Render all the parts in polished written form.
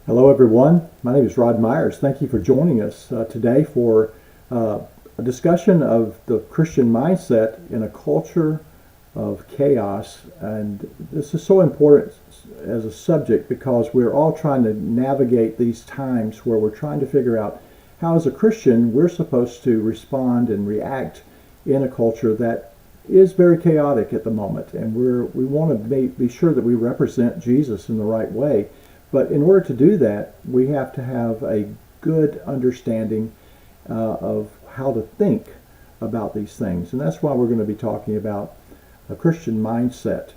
Hello, everyone. My name is Rod Myers. Thank you for joining us today for a discussion of the Christian mindset in a culture of chaos. And this is so important as a subject because we're all trying to navigate these times where we're trying to figure out how, as a Christian, we're supposed to respond and react in a culture that is very chaotic at the moment. And we want to be sure that we represent Jesus in the right way. But in order to do that, we have to have a good understanding of how to think about these things. And that's why we're going to be talking about a Christian mindset.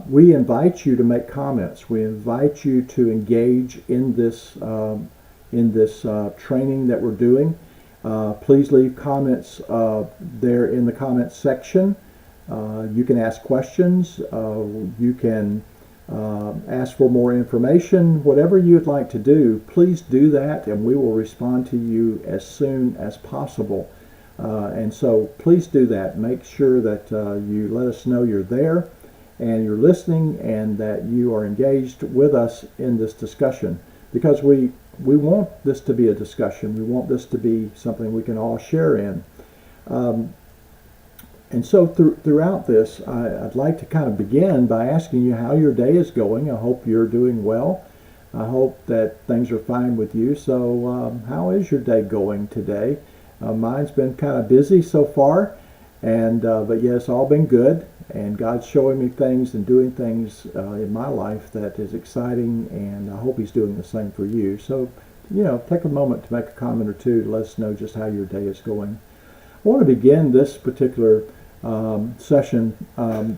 We invite you to make comments. We invite you to engage in this training that we're doing. Please leave comments there in the comments section. You can ask questions. You can ask for more information. Whatever you'd like to do, please do that, and we will respond to you as soon as possible. And so please do that. Make sure that you let us know you're there and you're listening and that you are engaged with us in this discussion, because we want this to be a discussion. We want this to be something we can all share in. And so throughout this, I'd like to kind of begin by asking you how your day is going. I hope you're doing well. I hope that things are fine with you. So how is your day going today? Mine's been kind of busy so far, but yeah, it's all been good. And God's showing me things and doing things in my life that is exciting, and I hope He's doing the same for you. So, take a moment to make a comment or two to let us know just how your day is going. I want to begin this particular session to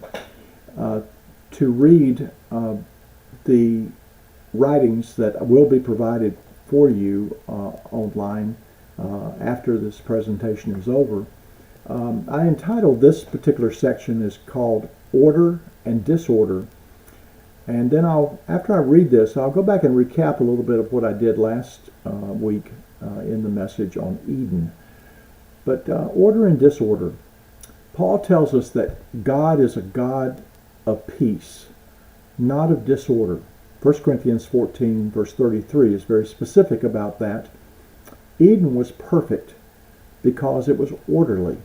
read the writings that will be provided for you online after this presentation is over. I entitled this particular section is called Order and Disorder. And then after I read this, I'll go back and recap a little bit of what I did last week in the message on Eden. But order and disorder. Paul tells us that God is a God of peace, not of disorder. 1 Corinthians 14 verse 33 is very specific about that. Eden was perfect because it was orderly.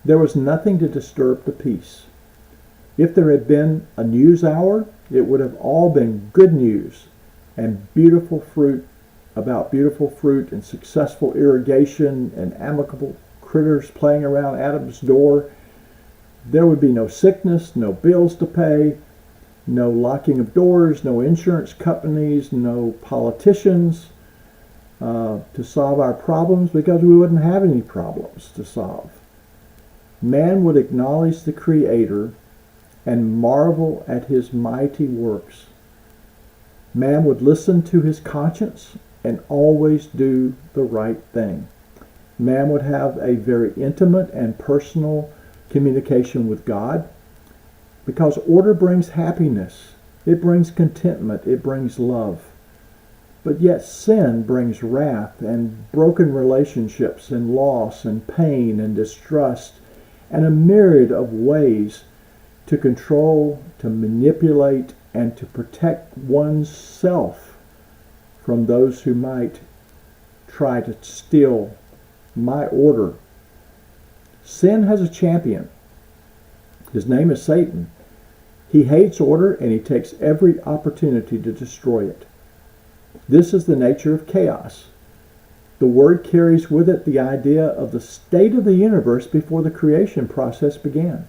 There was nothing to disturb the peace. If there had been a news hour, it would have all been good news and beautiful fruit and successful irrigation and amicable critters playing around Adam's door. There would be no sickness, no bills to pay, no locking of doors, no insurance companies, no politicians to solve our problems, because we wouldn't have any problems to solve. Man would acknowledge the Creator and marvel at His mighty works. Man would listen to his conscience and always do the right thing. Man would have a very intimate and personal communication with God, because order brings happiness, it brings contentment, it brings love. But yet sin brings wrath and broken relationships and loss and pain and distrust and a myriad of ways to control, to manipulate, and to protect one's self from those who might try to steal my order. Sin has a champion. His name is Satan. He hates order, and he takes every opportunity to destroy it. This is the nature of chaos. The word carries with it the idea of the state of the universe before the creation process began.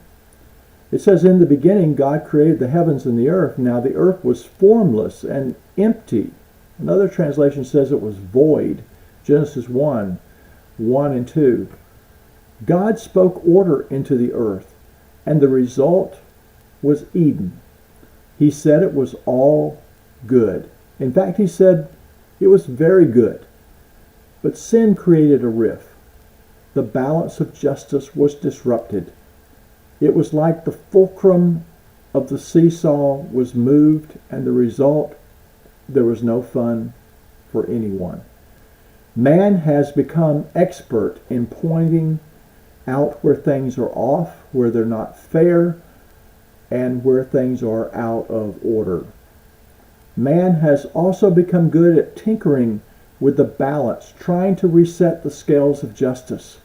It says, in the beginning, God created the heavens and the earth. Now the earth was formless and empty. Another translation says it was void. Genesis 1 and 2. God spoke order into the earth, and the result was Eden. He said it was all good. In fact, he said it was very good. But sin created a rift. The balance of justice was disrupted. It was like the fulcrum of the seesaw was moved, and the result, there was no fun for anyone. Man has become expert in pointing out where things are off, where they're not fair, and where things are out of order. Man has also become good at tinkering with the balance, trying to reset the scales of justice.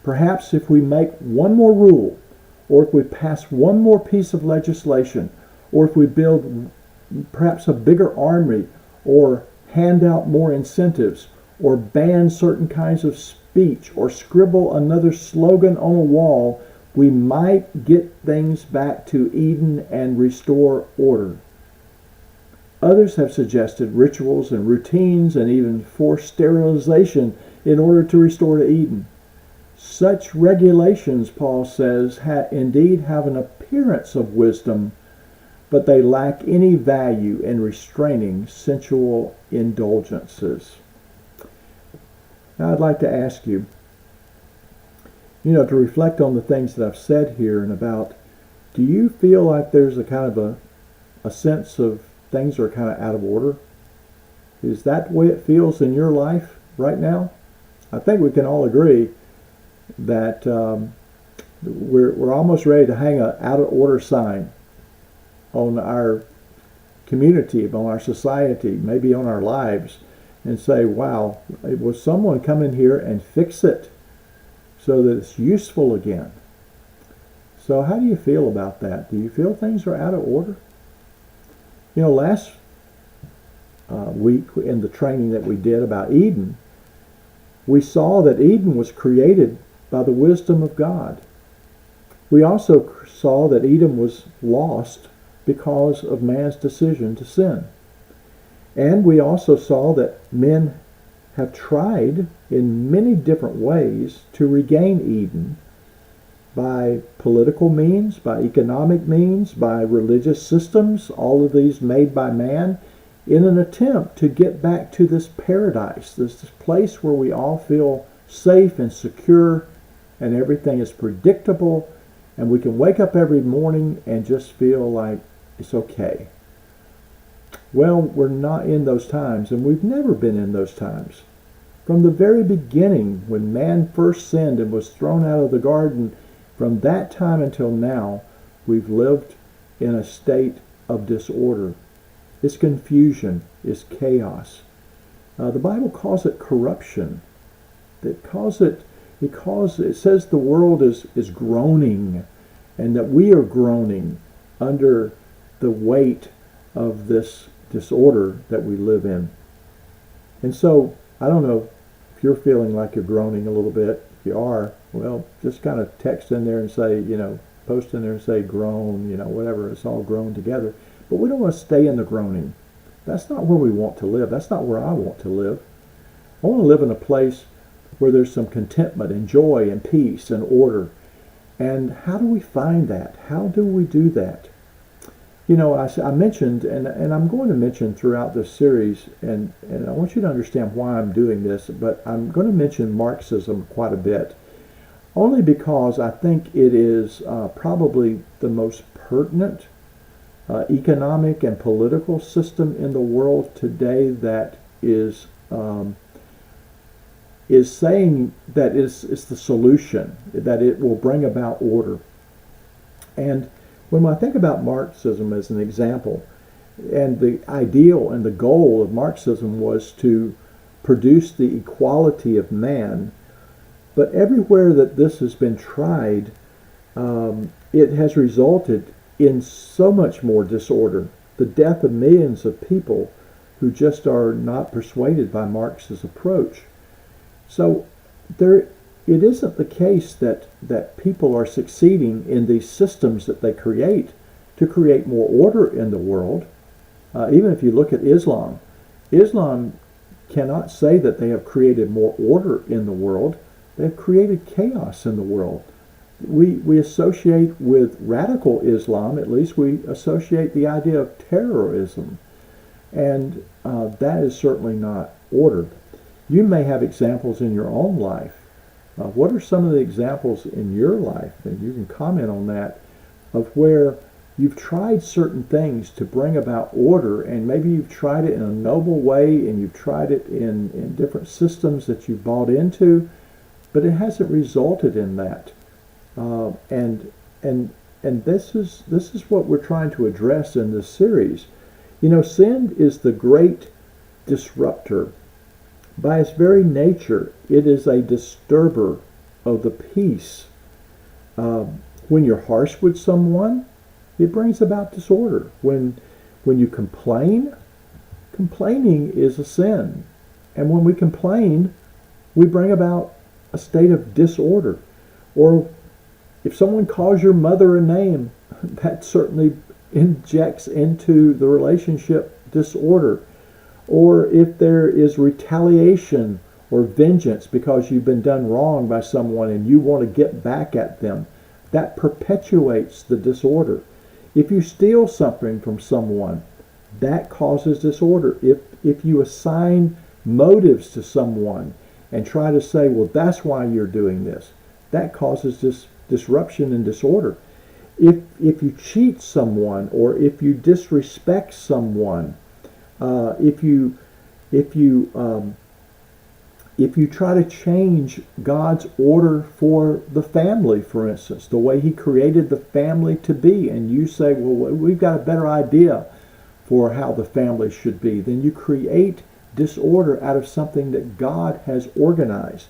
Perhaps if we make one more rule, or if we pass one more piece of legislation, or if we build perhaps a bigger army, or hand out more incentives, or ban certain kinds of speech, or scribble another slogan on a wall, we might get things back to Eden and restore order. Others have suggested rituals and routines and even forced sterilization in order to restore to Eden. Such regulations, Paul says, indeed have an appearance of wisdom, but they lack any value in restraining sensual indulgences. Now I'd like to ask you, to reflect on the things that I've said here and about, do you feel like there's a kind of a sense of things are kind of out of order? Is that the way it feels in your life right now? I think we can all agree that we're almost ready to hang an out of order sign on our community, on our society, maybe on our lives, and say, wow, will someone come in here and fix it so that it's useful again? So how do you feel about that? Do you feel things are out of order? Last week in the training that we did about Eden, we saw that Eden was created by the wisdom of God. We also saw that Eden was lost because of man's decision to sin. And we also saw that men have tried in many different ways to regain Eden, by political means, by economic means, by religious systems, all of these made by man, in an attempt to get back to this paradise, this place where we all feel safe and secure and everything is predictable and we can wake up every morning and just feel like it's okay. Well, we're not in those times, and we've never been in those times. From the very beginning, when man first sinned and was thrown out of the garden, from that time until now, we've lived in a state of disorder. It's confusion. It's chaos. The Bible calls it corruption. It says the world is groaning, and that we are groaning under the weight of this disorder that we live in. And so, I don't know if you're feeling like you're groaning a little bit. If you are, well, just kind of text in there and say, post in there and say groan, whatever. It's all groan together. But we don't want to stay in the groaning. That's not where we want to live. That's not where I want to live. I want to live in a place where there's some contentment and joy and peace and order. And how do we find that? How do we do that? I mentioned, and I'm going to mention throughout this series, and I want you to understand why I'm doing this, but I'm going to mention Marxism quite a bit, only because I think it is probably the most pertinent economic and political system in the world today that is saying that it's the solution, that it will bring about order. And when I think about Marxism as an example, and the ideal and the goal of Marxism was to produce the equality of man, but everywhere that this has been tried, it has resulted in so much more disorder, the death of millions of people who just are not persuaded by Marx's approach. So it isn't the case that people are succeeding in these systems that they create to create more order in the world. Even if you look at Islam, Islam cannot say that they have created more order in the world. They have created chaos in the world. We associate with radical Islam, at least we associate the idea of terrorism. And that is certainly not order. You may have examples in your own life. What are some of the examples in your life, and you can comment on that, of where you've tried certain things to bring about order, and maybe you've tried it in a noble way, and you've tried it in different systems that you've bought into, but it hasn't resulted in that. And this is what we're trying to address in this series. You know, sin is the great disruptor. By its very nature, it is a disturber of the peace. When you're harsh with someone, it brings about disorder. When you complain, complaining is a sin. And when we complain, we bring about a state of disorder. Or if someone calls your mother a name, that certainly injects into the relationship disorder. Or if there is retaliation or vengeance because you've been done wrong by someone and you want to get back at them, that perpetuates the disorder. If you steal something from someone, that causes disorder. If you assign motives to someone and try to say, well, that's why you're doing this, that causes this disruption and disorder. If you cheat someone, or if you disrespect someone, if you try to change God's order for the family, for instance, the way He created the family to be, and you say, well, we've got a better idea for how the family should be, then you create disorder out of something that God has organized.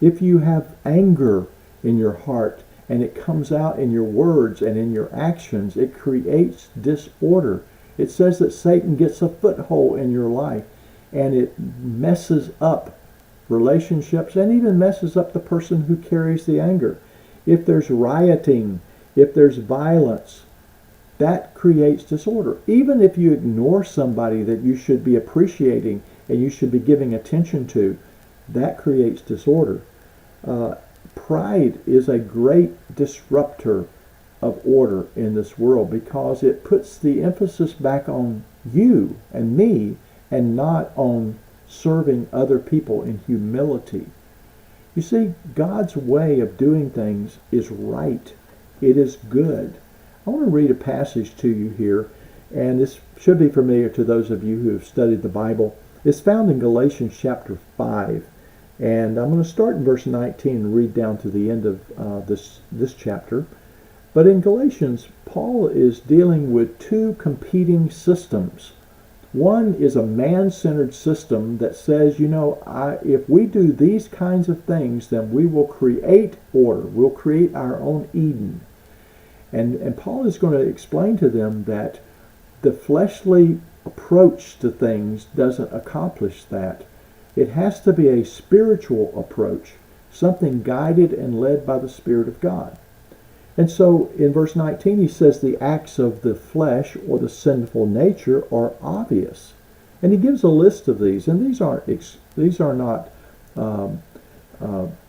If you have anger in your heart and it comes out in your words and in your actions, it creates disorder. It says that Satan gets a foothold in your life and it messes up relationships and even messes up the person who carries the anger. If there's rioting, if there's violence, that creates disorder. Even if you ignore somebody that you should be appreciating and you should be giving attention to, that creates disorder. Pride is a great disruptor of order in this world because it puts the emphasis back on you and me and not on serving other people in humility. You see, God's way of doing things is right. It is good. I want to read a passage to you here, and this should be familiar to those of you who have studied the Bible. It's found in Galatians chapter 5, and I'm going to start in verse 19 and read down to the end of this chapter. But in Galatians, Paul is dealing with two competing systems. One is a man-centered system that says, if we do these kinds of things, then we will create order. We'll create our own Eden. And Paul is going to explain to them that the fleshly approach to things doesn't accomplish that. It has to be a spiritual approach, something guided and led by the Spirit of God. And so in verse 19 he says the acts of the flesh or the sinful nature are obvious. And he gives a list of these, and these are not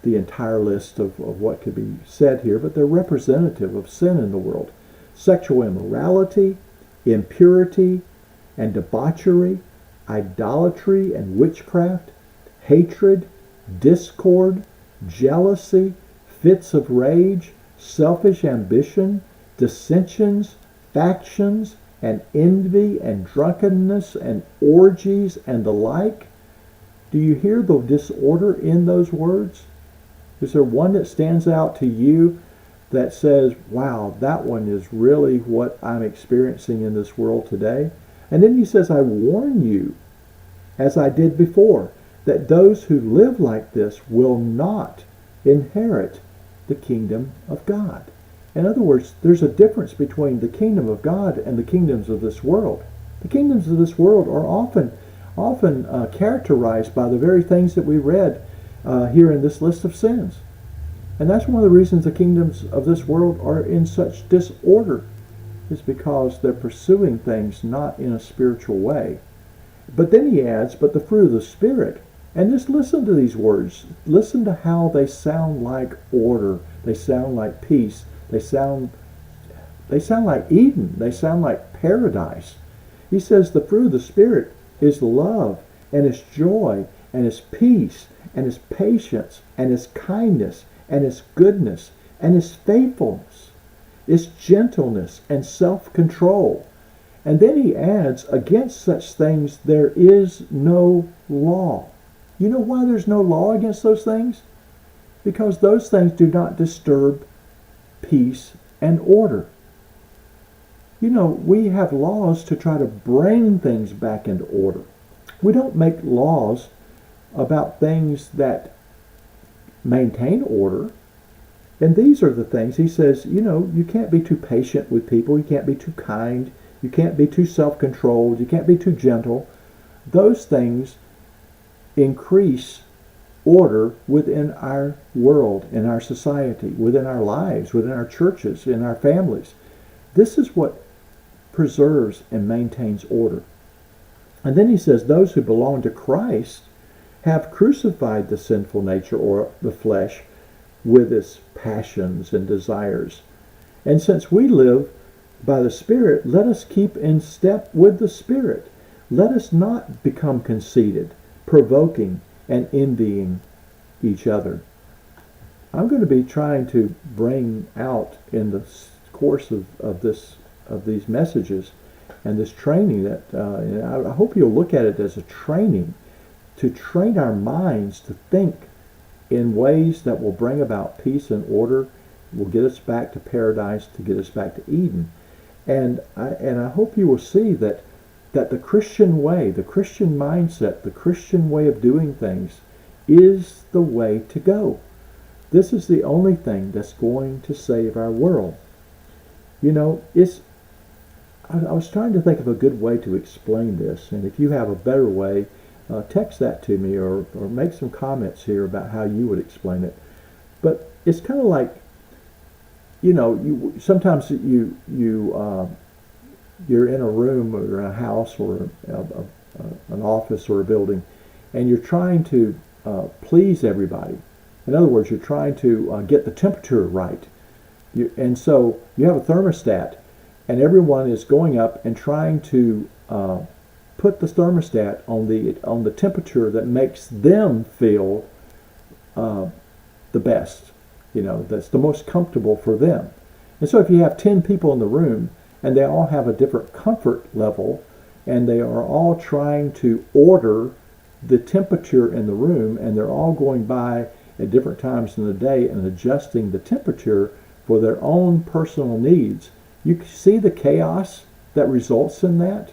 the entire list of what could be said here, but they're representative of sin in the world. Sexual immorality, impurity and debauchery, idolatry and witchcraft, hatred, discord, jealousy, fits of rage, selfish ambition, dissensions, factions, and envy, and drunkenness, and orgies, and the like. Do you hear the disorder in those words? Is there one that stands out to you that says, wow, that one is really what I'm experiencing in this world today? And then he says, I warn you, as I did before, that those who live like this will not inherit the kingdom of God. In other words, there's a difference between the kingdom of God and the kingdoms of this world. The kingdoms of this world are often characterized by the very things that we read here in this list of sins. And that's one of the reasons the kingdoms of this world are in such disorder, is because they're pursuing things not in a spiritual way. But then he adds, but the fruit of the Spirit. And just listen to these words. Listen to how they sound like order. They sound like peace. They sound like Eden. They sound like paradise. He says the fruit of the Spirit is love, and is joy, and is peace, and is patience, and is kindness, and is goodness, and is faithfulness, is gentleness, and self-control. And then he adds, against such things there is no law. You know why there's no law against those things? Because those things do not disturb peace and order. we have laws to try to bring things back into order. We don't make laws about things that maintain order. And these are the things he says, you can't be too patient with people. You can't be too kind. You can't be too self-controlled. You can't be too gentle. Those things increase order within our world, in our society, within our lives, within our churches, in our families. This is what preserves and maintains order. And then he says, those who belong to Christ have crucified the sinful nature, or the flesh, with its passions and desires. And since we live by the Spirit, let us keep in step with the Spirit. Let us not become conceited, provoking, and envying each other. I'm going to be trying to bring out in the course of these messages and this training that I hope you'll look at it as a training to train our minds to think in ways that will bring about peace and order, will get us back to paradise, to get us back to Eden. And I hope you will see that the Christian way, the Christian mindset, the Christian way of doing things is the way to go. This is the only thing that's going to save our world. I was trying to think of a good way to explain this, and if you have a better way, text that to me or make some comments here about how you would explain it. But it's kind of like, sometimes you're in a room or in a house or an office or a building, and you're trying to please everybody. In other words, you're trying to get the temperature right. And so you have a thermostat, and everyone is going up and trying to put the thermostat on the temperature that makes them feel the best. That's the most comfortable for them. And so if you have 10 people in the room and they all have a different comfort level and they are all trying to order the temperature in the room, and they're all going by at different times in the day and adjusting the temperature for their own personal needs, you see the chaos that results in that?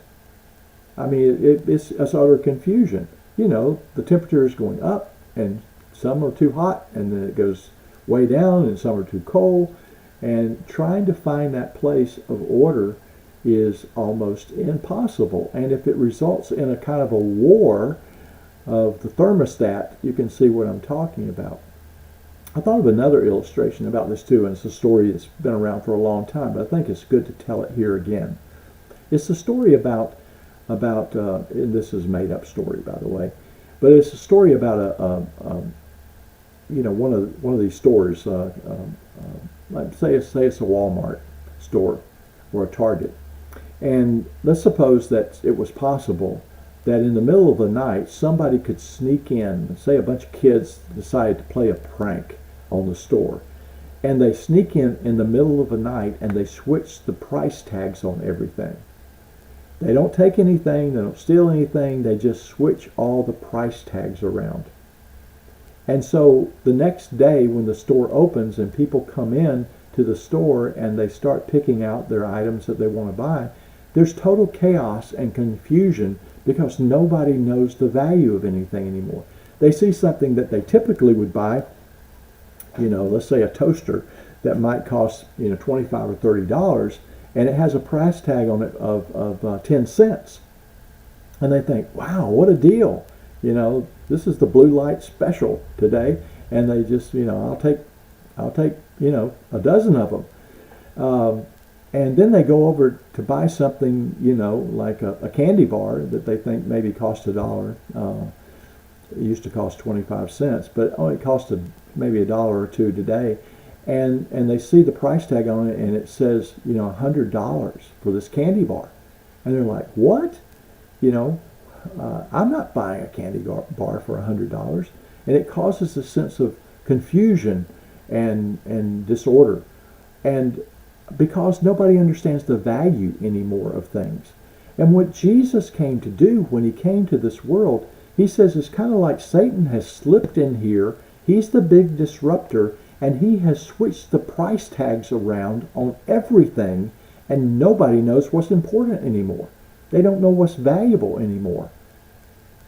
I mean, it's utter confusion. The temperature is going up, and some are too hot, and then it goes way down, and some are too cold. And trying to find that place of order is almost impossible. And if it results in a kind of a war of the thermostat, you can see what I'm talking about. I thought of another illustration about this too, and it's a story that's been around for a long time, but I think it's good to tell it here again. It's a story about and this is a made-up story, by the way, but it's a story about one of these stores. Let's say it's a Walmart store or a Target, and let's suppose that it was possible that in the middle of the night somebody could sneak in. Say a bunch of kids decided to play a prank on the store, and they sneak in the middle of the night and they switch the price tags on everything. They don't take anything, they don't steal anything, they just switch all the price tags around. And so the next day when the store opens and people come in to the store and they start picking out their items that they want to buy, there's total chaos and confusion because nobody knows the value of anything anymore. They see something that they typically would buy, let's say a toaster that might cost $25 or $30, and it has a price tag on it of 10 cents. And they think, wow, what a deal. This is the blue light special today. And they just, I'll take a dozen of them. And then they go over to buy something, like a candy bar that they think maybe cost $1. It used to cost 25 cents, but only costed maybe $1 or $2 today. And they see the price tag on it, and it says, $100 for this candy bar. And they're like, what? I'm not buying a candy bar for $100. And it causes a sense of confusion and disorder. And because nobody understands the value anymore of things. And what Jesus came to do when he came to this world, he says it's kind of like Satan has slipped in here. He's the big disruptor, and he has switched the price tags around on everything, And nobody knows what's important anymore. They don't know what's valuable anymore.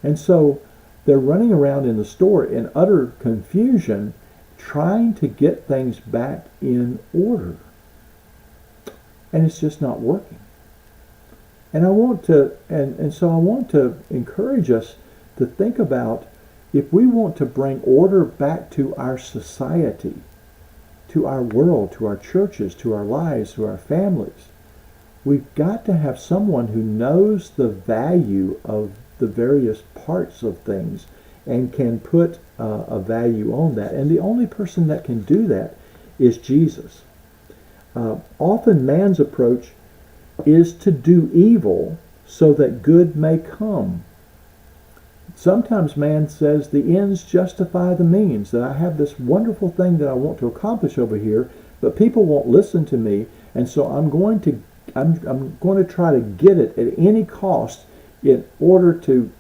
And so they're running around in the store in utter confusion, trying to get things back in order. And it's just not working. And I want to, and so I want to encourage us to think about, if we want to bring order back to our society, to our world, to our churches, to our lives, to our families, we've got to have someone who knows the value of the various parts of things and can put a value on that. And the only person that can do that is Jesus. Often man's approach is to do evil so that good may come. Sometimes man says the ends justify the means, that I have this wonderful thing that I want to accomplish over here, but people won't listen to me, and so I'm going to try to get it at any cost in order to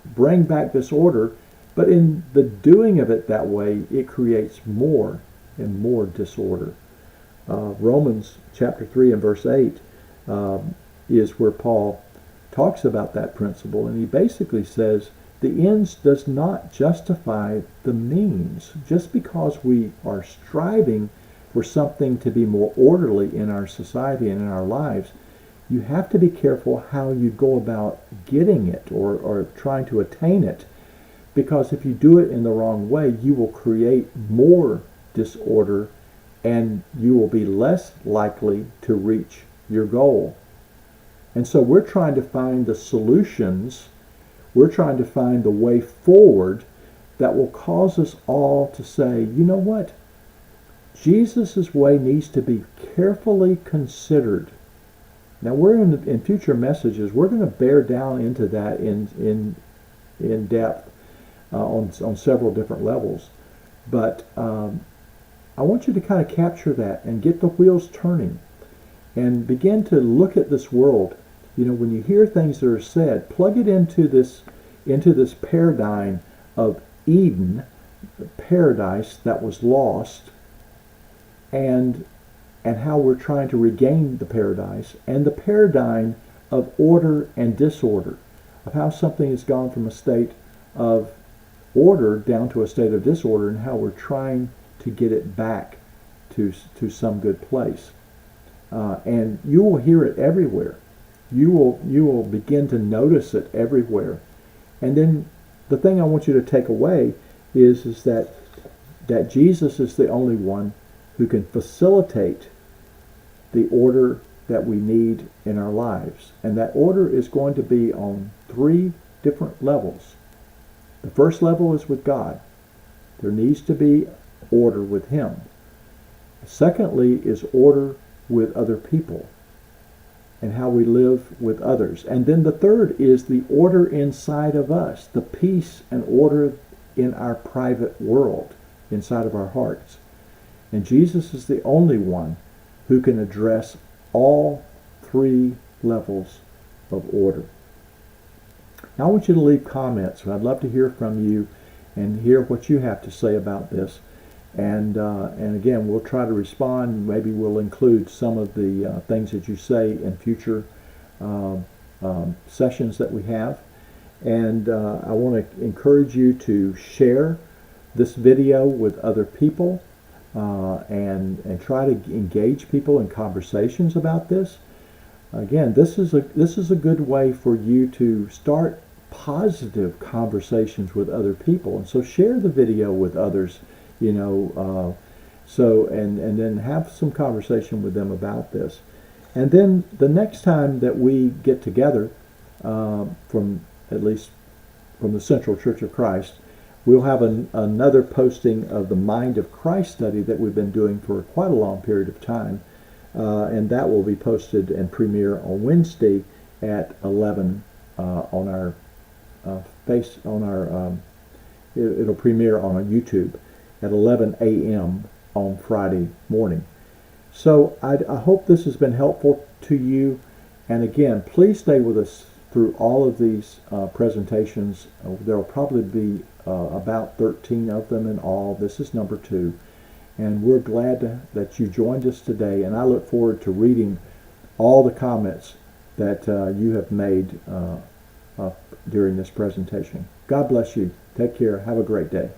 bring back this order. But in the doing of it that way, it creates more and more disorder. Romans chapter 3 and verse 8 is where Paul talks about that principle, and he basically says the ends does not justify the means. Just because we are striving for something to be more orderly in our society and in our lives, you have to be careful how you go about getting it or trying to attain it, because if you do it in the wrong way, you will create more disorder and you will be less likely to reach your goal. And so we're trying to find the solutions. We're trying to find the way forward that will cause us all to say, you know what? Jesus' way needs to be carefully considered. Now we're in future messages, we're going to bear down into that in depth on several different levels. But I want you to kind of capture that and get the wheels turning and begin to look at this world. You know, when you hear things that are said, plug it into this paradigm of Eden, the paradise that was lost, and how we're trying to regain the paradise, and the paradigm of order and disorder, of how something has gone from a state of order down to a state of disorder, and how we're trying to get it back to some good place. And you will hear it everywhere. You will begin to notice it everywhere. And then the thing I want you to take away is that Jesus is the only one who can facilitate the order that we need in our lives. And that order is going to be on 3 different levels. The first level is with God. There needs to be order with Him. Secondly is order with other people and how we live with others. And then the third is the order inside of us, the peace and order in our private world, inside of our hearts. And Jesus is the only one who can address all 3 levels of order. Now I want you to leave comments. I'd love to hear from you and hear what you have to say about this. And again, we'll try to respond. Maybe we'll include some of the things that you say in future sessions that we have. And I want to encourage you to share this video with other people and try to engage people in conversations about this. Again, this is a good way for you to start positive conversations with other people. And so share the video with others. You know, and then have some conversation with them about this. And then the next time that we get together, at least from the Central Church of Christ, we'll have another posting of the Mind of Christ study that we've been doing for quite a long period of time. And that will be posted and premiere on Wednesday at 11 on our it'll premiere on our YouTube at 11 a.m. on Friday morning. So I hope this has been helpful to you. And again, please stay with us through all of these presentations. There will probably be about 13 of them in all. This is number 2. And we're glad that you joined us today. And I look forward to reading all the comments that you have made during this presentation. God bless you. Take care. Have a great day.